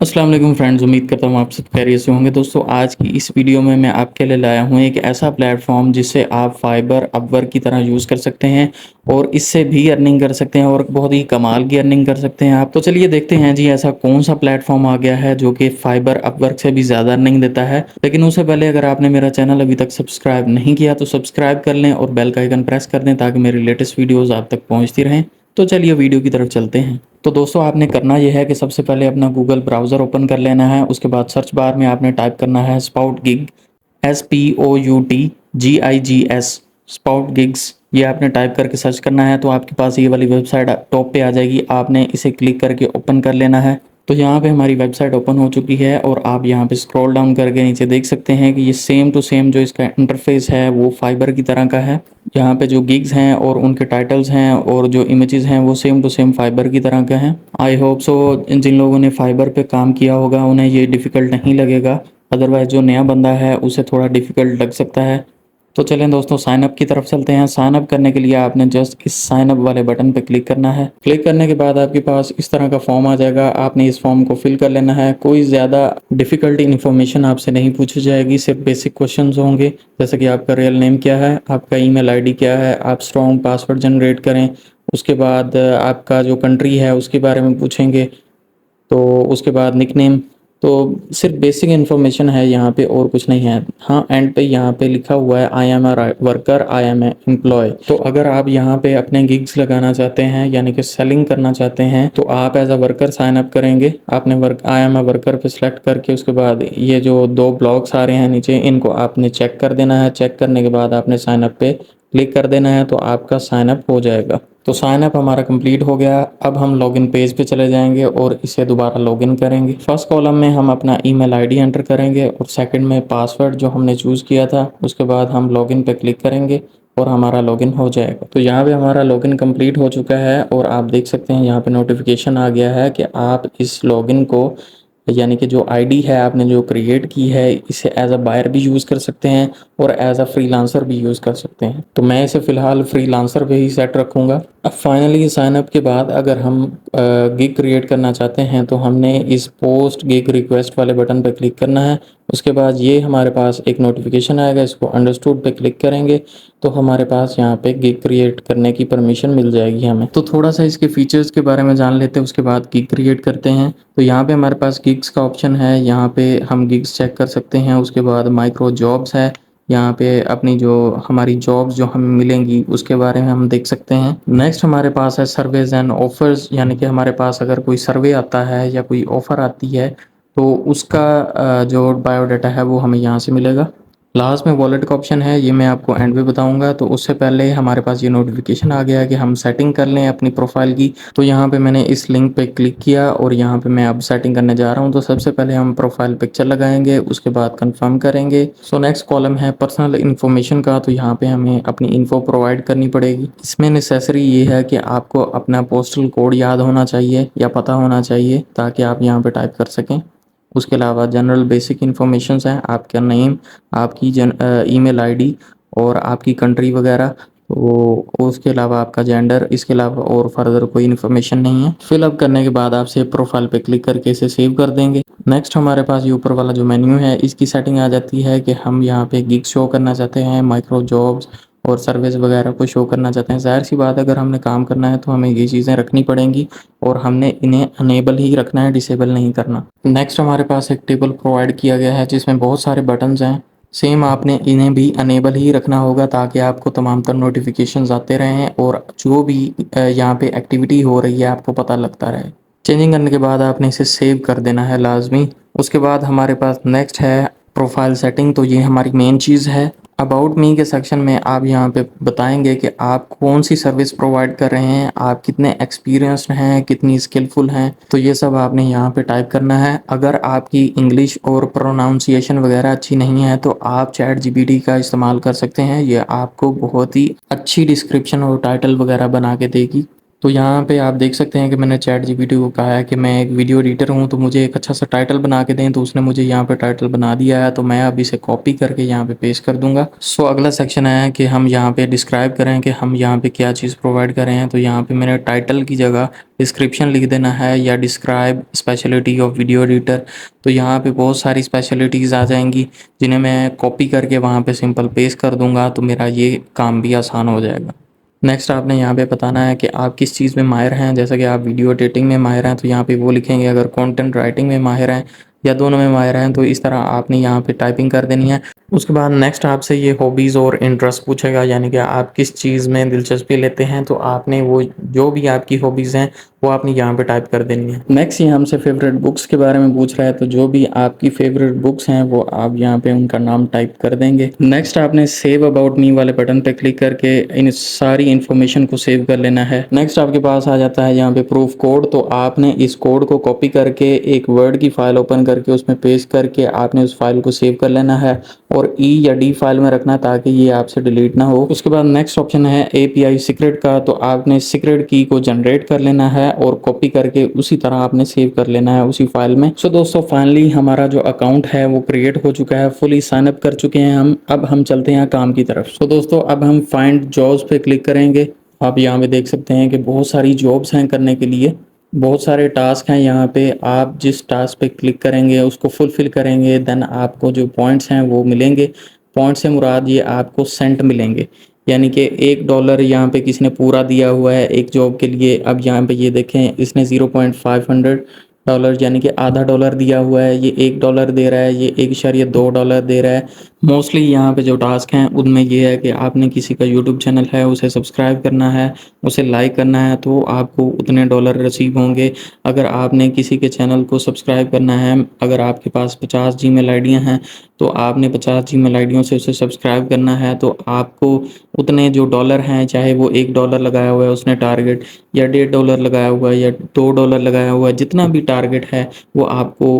अस्सलाम वालेकुम फ्रेंड्स, उम्मीद करता हूँ आप सब खैरियत से होंगे। दोस्तों, आज की इस वीडियो में मैं आपके लिए लाया हूँ एक ऐसा प्लेटफॉर्म जिससे आप फाइबर अपवर्क की तरह यूज़ कर सकते हैं और इससे भी अर्निंग कर सकते हैं और बहुत ही कमाल की अर्निंग कर सकते हैं आप। तो चलिए देखते हैं जी, ऐसा कौन सा प्लेटफॉर्म आ गया है जो कि फाइबर अपवर्क से भी ज़्यादा अर्निंग देता है। लेकिन उससे पहले अगर आपने मेरा चैनल अभी तक सब्सक्राइब नहीं किया तो सब्सक्राइब कर लें और बेल का आइकन प्रेस कर दें ताकि मेरी लेटेस्ट वीडियोज़ आप तक पहुँचती रहें। तो चलिए वीडियो की तरफ चलते हैं। तो दोस्तों, आपने करना यह है कि सबसे पहले अपना गूगल ब्राउज़र ओपन कर लेना है। उसके बाद सर्च बार में आपने टाइप करना है spout gig, SPOUTGIGS, spout gigs. ये आपने टाइप करके सर्च करना है तो आपके पास ये वाली वेबसाइट टॉप पे आ जाएगी। आपने इसे क्लिक करके ओपन कर लेना है। तो यहाँ पे हमारी वेबसाइट ओपन हो चुकी है और आप यहाँ पे स्क्रॉल डाउन करके नीचे देख सकते हैं कि ये सेम टू सेम जो इसका इंटरफेस है वो फाइबर की तरह का है। यहाँ पे जो गिग्स हैं और उनके टाइटल्स हैं और जो इमेजेस हैं वो सेम टू सेम फाइबर की तरह के हैं। आई होप सो जिन लोगों ने फाइबर पे काम किया होगा उन्हें ये डिफ़िकल्ट नहीं लगेगा। अदरवाइज़ जो नया बंदा है उसे थोड़ा डिफ़िकल्ट लग सकता है। तो चलें दोस्तों, साइन अप की तरफ चलते हैं। साइन अप करने के लिए आपने जस्ट इस साइन अप वाले बटन पे क्लिक करना है। क्लिक करने के बाद आपके पास इस तरह का फॉर्म आ जाएगा। आपने इस फॉर्म को फिल कर लेना है। कोई ज़्यादा डिफ़िकल्ट इन्फॉर्मेशन आपसे नहीं पूछी जाएगी, सिर्फ बेसिक क्वेश्चंस होंगे, जैसे कि आपका रियल नेम क्या है, आपका ईमेल आईडी क्या है, आप स्ट्रॉन्ग पासवर्ड जनरेट करें। उसके बाद आपका जो कंट्री है उसके बारे में पूछेंगे। तो उसके बाद निकनेम। तो सिर्फ बेसिक इन्फॉर्मेशन है यहाँ पे और कुछ नहीं है। हाँ, एंड पे यहाँ पे लिखा हुआ है I am a worker, I am a employee. तो अगर आप यहाँ पे अपने गिग्स लगाना चाहते हैं यानी कि सेलिंग करना चाहते हैं तो आप as a worker sign up करेंगे। आपने work I am a worker पे सिलेक्ट करके उसके बाद ये जो दो ब्लॉक्स आ रहे हैं नीचे इनको आपने चेक कर देना है। चेक करने के बाद आपने साइन अप पे क्लिक कर देना है तो आपका साइन अप हो जाएगा। तो साइन अप हमारा कंप्लीट हो गया। अब हम लॉगिन पेज पे चले जाएंगे और इसे दोबारा लॉगिन करेंगे। फर्स्ट कॉलम में हम अपना ईमेल आईडी एंटर करेंगे और सेकंड में पासवर्ड जो हमने चूज़ किया था। उसके बाद हम लॉगिन पे क्लिक करेंगे और हमारा लॉगिन हो जाएगा। तो यहाँ पे हमारा लॉगिन कंप्लीट हो चुका है और आप देख सकते हैं यहाँ पे नोटिफिकेशन आ गया है कि आप इस लॉगिन को यानी कि जो आईडी है आपने जो क्रिएट की है इसे एज अ बायर भी यूज़ कर सकते हैं और एज अ फ्रीलांसर भी यूज़ कर सकते हैं। तो मैं इसे फ़िलहाल फ्रीलांसर पे ही सेट रखूँगा। अब फाइनली साइन अप के बाद अगर हम गिग क्रिएट करना चाहते हैं तो हमने इस पोस्ट गिग रिक्वेस्ट वाले बटन पर क्लिक करना है। उसके बाद ये हमारे पास एक नोटिफिकेशन आएगा, इसको अंडरस्टूड पे क्लिक करेंगे तो हमारे पास यहाँ पे गिग क्रिएट करने की परमिशन मिल जाएगी हमें। तो थोड़ा सा इसके फीचर्स के बारे में जान लेते हैं, उसके बाद गिग क्रिएट करते हैं। तो यहाँ पे हमारे पास गिग्स का ऑप्शन है, यहाँ पे हम गिग्स चेक कर सकते हैं। उसके बाद माइक्रो जॉब्स है, यहाँ पे अपनी जो हमारी जॉब्स जो हमें मिलेंगी उसके बारे में हम देख सकते हैं। नेक्स्ट हमारे पास है सर्वेज एंड ऑफर्स, यानी कि हमारे पास अगर कोई सर्वे आता है या कोई ऑफ़र आती है तो उसका जो बायोडाटा है वो हमें यहाँ से मिलेगा। लास्ट में वॉलेट का ऑप्शन है, ये मैं आपको एंड में बताऊंगा। तो उससे पहले हमारे पास ये नोटिफिकेशन आ गया कि हम सेटिंग कर लें अपनी प्रोफाइल की। तो यहाँ पे मैंने इस लिंक पे क्लिक किया और यहाँ पे मैं अब सेटिंग करने जा रहा हूँ। तो सबसे पहले हम प्रोफाइल पिक्चर लगाएंगे, उसके बाद कंफर्म करेंगे। सो नेक्स्ट कॉलम है पर्सनल इन्फॉर्मेशन का। तो यहाँ पे हमें अपनी इन्फो प्रोवाइड करनी पड़ेगी। इसमें नेसेसरी ये है कि आपको अपना पोस्टल कोड याद होना चाहिए या पता होना चाहिए ताकि आप यहाँ पे टाइप कर सकें। उसके अलावा जनरल बेसिक इन्फॉर्मेशंस हैं, आपका नेम, आपकी ईमेल आईडी और आपकी कंट्री वगैरह। वो उसके अलावा आपका जेंडर, इसके अलावा और फर्दर कोई इन्फॉर्मेशन नहीं है। फिलअप करने के बाद आप सेव प्रोफाइल पे क्लिक करके इसे सेव कर देंगे। नेक्स्ट हमारे पास ये ऊपर वाला जो मेन्यू है इसकी सेटिंग आ जाती है कि हम यहाँ पे गिग शो करना चाहते हैं, माइक्रो जॉब्स और सर्विस वगैरह को शो करना चाहते हैं। ज़ाहिर सी बात है, अगर हमने काम करना है तो हमें ये चीज़ें रखनी पड़ेंगी और हमने इन्हें अनेबल ही रखना है, डिसेबल नहीं करना। नेक्स्ट हमारे पास एक टेबल प्रोवाइड किया गया है जिसमें बहुत सारे बटन्स हैं। सेम आपने इन्हें भी अनेबल ही रखना होगा ताकि आपको तमाम तर नोटिफिकेशंस आते रहें और जो भी यहाँ पे एक्टिविटी हो रही है आपको पता लगता रहे। चेंजिंग करने के बाद आपने इसे सेव कर देना है लाजमी। उसके बाद हमारे पास नेक्स्ट है प्रोफाइल सेटिंग। तो ये हमारी मेन चीज़ है। अबाउट मी के सेक्शन में आप यहाँ पे बताएंगे कि आप कौन सी सर्विस प्रोवाइड कर रहे हैं, आप कितने एक्सपीरियंस्ड हैं, कितनी स्किलफुल हैं। तो ये सब आपने यहाँ पे टाइप करना है। अगर आपकी इंग्लिश और प्रोनाउंसिएशन वगैरह अच्छी नहीं है तो आप चैट जीपीटी का इस्तेमाल कर सकते हैं। ये आपको बहुत ही अच्छी डिस्क्रिप्शन और टाइटल वगैरह बना के देगी। तो यहाँ पे आप देख सकते हैं कि मैंने चैट जीपीटी को कहा है कि मैं एक वीडियो एडिटर हूँ, तो मुझे एक अच्छा सा टाइटल बना के दें, तो उसने मुझे यहाँ पे टाइटल बना दिया है। तो मैं अब इसे कॉपी करके यहाँ पे पेस्ट कर दूंगा। सो अगला सेक्शन है कि हम यहाँ पे डिस्क्राइब करें कि हम यहाँ पे क्या चीज़ प्रोवाइड कर रहे हैं। तो यहाँ पे मैंने टाइटल की जगह डिस्क्रिप्शन लिख देना है या describe speciality of video editor. तो यहाँ पे बहुत सारी स्पेशलिटीज़ आ जाएंगी जिन्हें मैं कॉपी करके वहाँ पे सिंपल पेस्ट कर दूंगा, तो मेरा ये काम भी आसान हो जाएगा। नेक्स्ट आपने यहाँ पे बताना है कि आप किस चीज़ में माहिर हैं। जैसा कि आप वीडियो एडिटिंग में माहिर हैं तो यहाँ पे वो लिखेंगे, अगर कंटेंट राइटिंग में माहिर हैं या दोनों में माहिर हैं तो इस तरह आपने यहाँ पे टाइपिंग कर देनी है। उसके बाद नेक्स्ट आपसे ये हॉबीज़ और इंटरेस्ट पूछेगा, यानी कि आप किस चीज़ में दिलचस्पी लेते हैं, तो आपने वो जो भी आपकी हॉबीज़ हैं वो आपने यहाँ पे टाइप कर देनी है। नेक्स्ट ये हमसे फेवरेट बुक्स के बारे में पूछ रहा है, तो जो भी आपकी फेवरेट बुक्स हैं वो आप यहाँ पे उनका नाम टाइप कर देंगे। नेक्स्ट आपने सेव अबाउट मी वाले बटन पे क्लिक करके इन सारी इन्फॉर्मेशन को सेव कर लेना है। नेक्स्ट आपके पास आ जाता है यहाँ पे प्रूफ कोड, तो आपने इस कोड को कॉपी करके एक वर्ड की फाइल ओपन करके उसमें पेस्ट करके आपने उस फाइल को सेव कर लेना है और ई या डी फाइल में रखना ताकि ये आपसे डिलीट ना हो। उसके बाद नेक्स्ट ऑप्शन है एपीआई सीक्रेट का, तो आपने सीक्रेट की को जनरेट कर लेना है और कॉपी करके उसी तरह आपने सेव कर लेना है उसी फाइल में। सो दोस्तों फाइनली हमारा जो अकाउंट है वो क्रिएट हो चुका है, फुली साइन अप कर चुके हैं हम। अब हम चलते हैं काम की तरफ। सो दोस्तों अब हम फाइंड जॉब्स पे क्लिक करेंगे। आप यहाँ पे देख सकते हैं कि बहुत सारी जॉब्स हैं करने के लिए, बहुत सारे टास्क हैं यहाँ पे। आप जिस टास्क पे क्लिक करेंगे उसको फुलफिल करेंगे, देन आपको जो पॉइंट्स हैं वो मिलेंगे। पॉइंट से मुराद ये आपको सेंट मिलेंगे, यानी कि $1 यहाँ पे किसी ने पूरा दिया हुआ है एक जॉब के लिए। अब यहाँ पे ये देखें इसने $0.500 यानी कि आधा डॉलर दिया हुआ है, ये $1 दे रहा है, ये $1.2 दे रहा है। मोस्टली यहाँ पे जो टास्क हैं उनमें ये है कि आपने किसी का यूट्यूब चैनल है उसे सब्सक्राइब करना है, उसे लाइक करना है, तो आपको उतने डॉलर रिसीव होंगे। अगर आपने किसी के चैनल को सब्सक्राइब करना है, अगर आपके पास 50 जीमेल आईडियाँ हैं तो आपने 50 जीमेल आईडियों से उसे सब्सक्राइब करना है, तो आपको उतने जो डॉलर हैं, चाहे वो $1 लगाया हुआ है उसने टारगेट, या $1.5 लगाया हुआ है, या $2 लगाया हुआ है, जितना भी टारगेट है वो आपको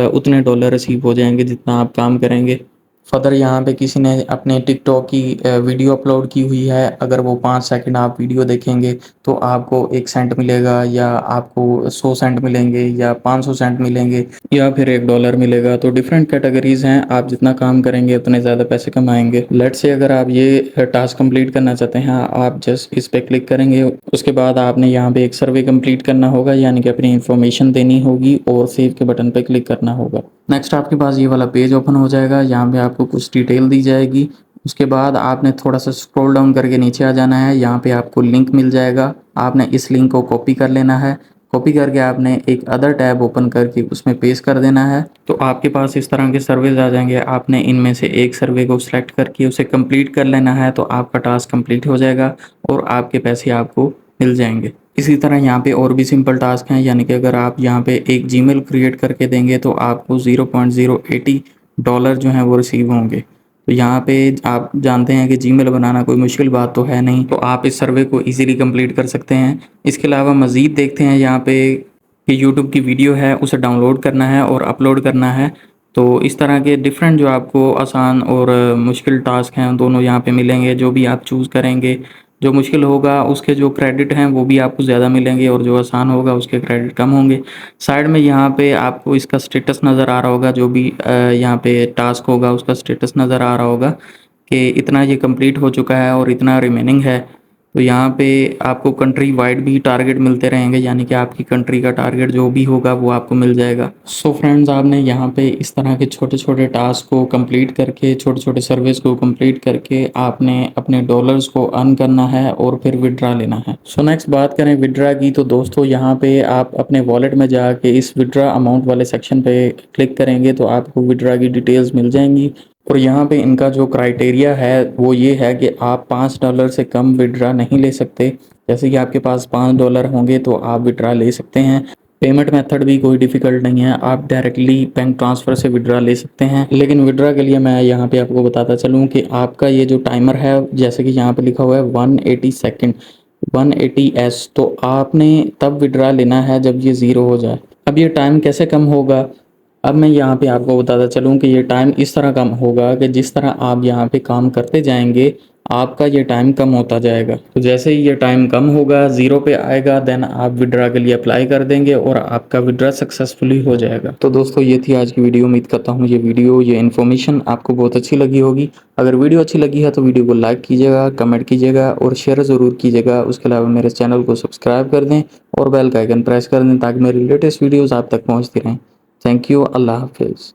उतने डॉलर रिसीव हो जाएंगे जितना आप काम करेंगे। फर्दर यहाँ पे किसी ने अपने टिकटॉक की वीडियो अपलोड की हुई है, अगर वो 5 सेकंड आप वीडियो देखेंगे तो आपको 1 सेंट मिलेगा, या आपको 100 सेंट मिलेंगे, या 500 सेंट मिलेंगे, या फिर $1 मिलेगा। तो डिफरेंट कैटेगरीज हैं, आप जितना काम करेंगे उतने ज़्यादा पैसे कमाएंगे। लेट्स से अगर आप ये टास्क कंप्लीट करना चाहते हैं, आप जस्ट इस पर क्लिक करेंगे। उसके बाद आपने यहाँ पे एक सर्वे कंप्लीट करना होगा, यानी कि अपनी इन्फॉर्मेशन देनी होगी और सेव के बटन पर क्लिक करना होगा। नेक्स्ट आपके पास ये वाला पेज ओपन हो जाएगा, यहाँ पे आपको कुछ डिटेल दी जाएगी। उसके बाद आपने थोड़ा सा स्क्रॉल डाउन करके नीचे आ जाना है, यहाँ पे आपको लिंक मिल जाएगा। आपने इस लिंक को कॉपी कर लेना है, कॉपी करके आपने एक अदर टैब ओपन करके उसमें पेस्ट कर देना है। तो आपके पास इस तरह के सर्वेज आ जाएंगे, आपने इनमें से एक सर्वे को सिलेक्ट करके उसे कंप्लीट कर लेना है, तो आपका टास्क कंप्लीट हो जाएगा और आपके पैसे आपको मिल जाएंगे। इसी तरह यहाँ पे और भी सिंपल टास्क हैं, यानी कि अगर आप यहाँ पे एक जीमेल क्रिएट करके देंगे तो आपको $0.080 जो हैं वो रिसीव होंगे। तो यहाँ पे आप जानते हैं कि जीमेल बनाना कोई मुश्किल बात तो है नहीं, तो आप इस सर्वे को इजीली कंप्लीट कर सकते हैं। इसके अलावा मज़ीद देखते हैं यहाँ पे कि यूट्यूब की वीडियो है उसे डाउनलोड करना है और अपलोड करना है। तो इस तरह के डिफरेंट जो आपको आसान और मुश्किल टास्क हैं दोनों यहाँ पे मिलेंगे। जो भी आप चूज़ करेंगे, जो मुश्किल होगा उसके जो क्रेडिट हैं वो भी आपको ज़्यादा मिलेंगे और जो आसान होगा उसके क्रेडिट कम होंगे। साइड में यहाँ पे आपको इसका स्टेटस नज़र आ रहा होगा, जो भी यहाँ पे टास्क होगा उसका स्टेटस नज़र आ रहा होगा कि इतना ये कंप्लीट हो चुका है और इतना रिमेनिंग है। तो यहाँ पे आपको कंट्री वाइड भी टारगेट मिलते रहेंगे, यानी कि आपकी कंट्री का टारगेट जो भी होगा वो आपको मिल जाएगा। सो फ्रेंड्स, आपने यहाँ पे इस तरह के छोटे छोटे टास्क को कंप्लीट करके, छोटे छोटे सर्विस को कंप्लीट करके आपने अपने डॉलर्स को अर्न करना है और फिर विड्रा लेना है। सो नेक्स्ट बात करें विड्रा की, तो दोस्तों यहाँ पे आप अपने वॉलेट में जाके इस विड्रा अमाउंट वाले सेक्शन पे क्लिक करेंगे तो आपको विड्रा की डिटेल्स मिल जाएंगी। और यहाँ पे इनका जो क्राइटेरिया है वो ये है कि आप $5 से कम विड्रा नहीं ले सकते। जैसे कि आपके पास $5 होंगे तो आप विड्रा ले सकते हैं। पेमेंट मेथड भी कोई डिफ़िकल्ट नहीं है, आप डायरेक्टली बैंक ट्रांसफ़र से विड्रा ले सकते हैं। लेकिन विड्रा के लिए मैं यहाँ पे आपको बताता चलूँ कि आपका ये जो टाइमर है, जैसे कि यहाँ पे लिखा हुआ है 180 सेकेंड 180S, तो आपने तब विड्रा लेना है जब ये ज़ीरो हो जाए। अब ये टाइम कैसे कम होगा, अब मैं यहाँ पे आपको बताता चलूँ कि ये टाइम इस तरह कम होगा कि जिस तरह आप यहाँ पे काम करते जाएंगे आपका ये टाइम कम होता जाएगा। तो जैसे ही ये टाइम कम होगा, ज़ीरो पे आएगा, देन आप विड्रा के लिए अप्लाई कर देंगे और आपका विड्रा सक्सेसफुली हो जाएगा। तो दोस्तों ये थी आज की वीडियो। उम्मीद करता हूँ ये इन्फॉर्मेशन आपको बहुत अच्छी लगी होगी। अगर वीडियो अच्छी लगी है तो वीडियो को लाइक कीजिएगा, कमेंट कीजिएगा और शेयर ज़रूर कीजिएगा। उसके अलावा मेरे चैनल को सब्सक्राइब कर दें और बेल का आइकन प्रेस कर दें ताकि मेरी लेटेस्ट वीडियोज़ आप तक पहुँचती रहें। Thank you. अल्लाह हाफिज़।